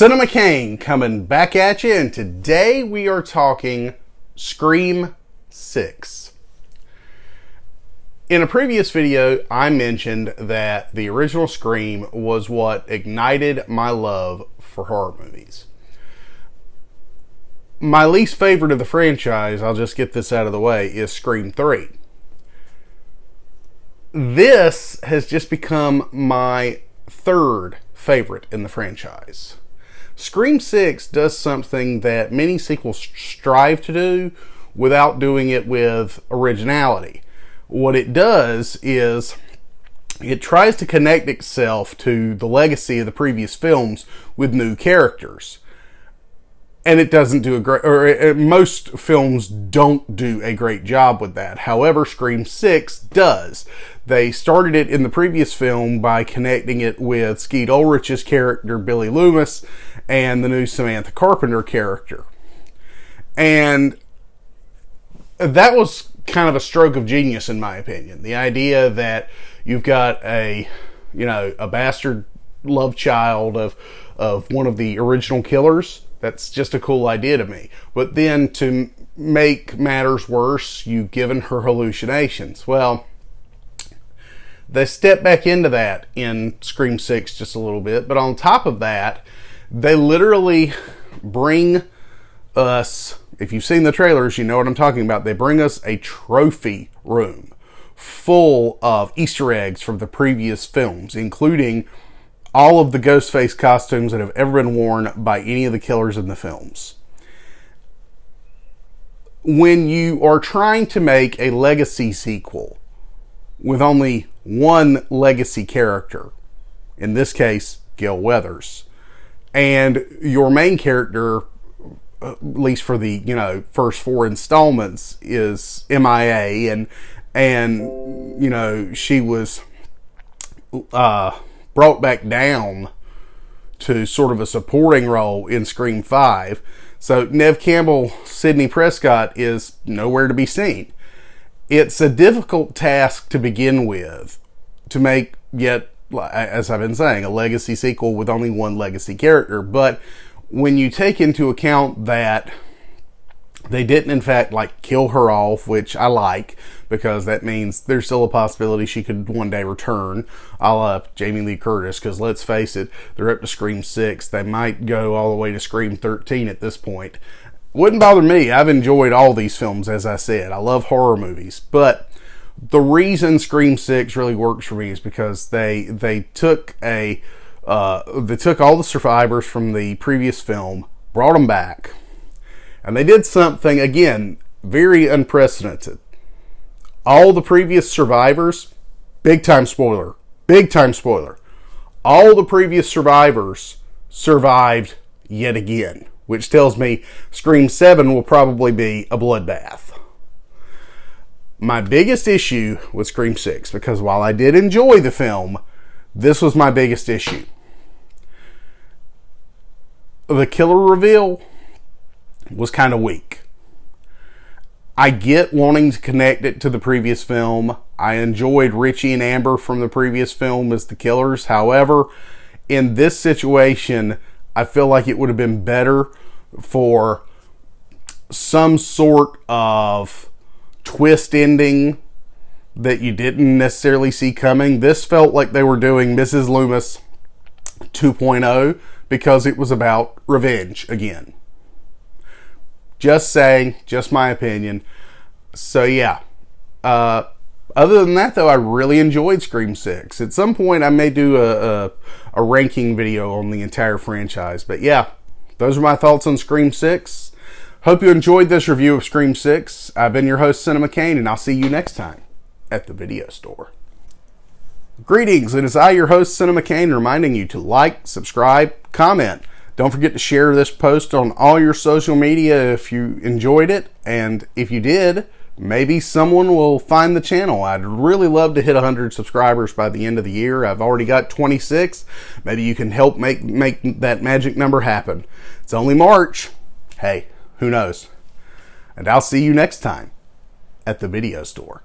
Cinema Kane coming back at you, and today we are talking Scream 6. In a previous video, I mentioned that the original Scream was what ignited my love for horror movies. My least favorite of the franchise, I'll just get this out of the way, is Scream 3. This has just become my third favorite in the franchise. Scream 6 does something that many sequels strive to do without doing it with originality. What it does is it tries to connect itself to the legacy of the previous films with new characters. And it doesn't do a great, or most films don't do a great job with that. However, Scream 6 does. They started it in the previous film by connecting it with Skeet Ulrich's character, Billy Loomis, and the new Samantha Carpenter character. And that was kind of a stroke of genius, in my opinion. The idea that you've got a bastard love child of one of the original killers. That's just a cool idea to me. But then to make matters worse, you've given her hallucinations. Well, they step back into that in Scream 6 just a little bit. But on top of that, they literally bring us, if you've seen the trailers, you know what I'm talking about. They bring us a trophy room full of Easter eggs from the previous films, including all of the Ghostface costumes that have ever been worn by any of the killers in the films. When you are trying to make a legacy sequel with only one legacy character, in this case, Gale Weathers, and your main character, at least for the first 4 installments, is MIA, and she was brought back down to sort of a supporting role in Scream 5. So Neve Campbell, Sidney Prescott is nowhere to be seen. It's a difficult task to begin with to make yet, as I've been saying, a legacy sequel with only one legacy character. But when you take into account that they didn't in fact kill her off, which I like, because that means there's still a possibility she could one day return, a la Jamie Lee Curtis, because let's face it, they're up to Scream 6. They might go all the way to Scream 13 at this point. Wouldn't bother me. I've enjoyed all these films, as I said. I love horror movies. But the reason Scream 6 really works for me is because they took all the survivors from the previous film, brought them back, and they did something, again, very unprecedented. All the previous survivors, big time spoiler, all the previous survivors survived yet again, which tells me Scream 7 will probably be a bloodbath. My biggest issue with Scream 6, because while I did enjoy the film, this was my biggest issue. The killer reveal was kind of weak. I get wanting to connect it to the previous film. I enjoyed Richie and Amber from the previous film as the killers. However, in this situation, I feel like it would have been better for some sort of twist ending that you didn't necessarily see coming. This felt like they were doing Mrs. Loomis 2.0 because it was about revenge again. Just saying, just my opinion. So yeah. Other than that, though, I really enjoyed Scream 6. At some point, I may do a ranking video on the entire franchise. But yeah, those are my thoughts on Scream 6. Hope you enjoyed this review of Scream 6. I've been your host, Cinema Kane, and I'll see you next time at the video store. Greetings, it is I, your host, Cinema Kane, reminding you to like, subscribe, comment. Don't forget to share this post on all your social media if you enjoyed it. And if you did, maybe someone will find the channel. I'd really love to hit 100 subscribers by the end of the year. I've already got 26. Maybe you can help make that magic number happen. It's only March. Hey, who knows? And I'll see you next time at the video store.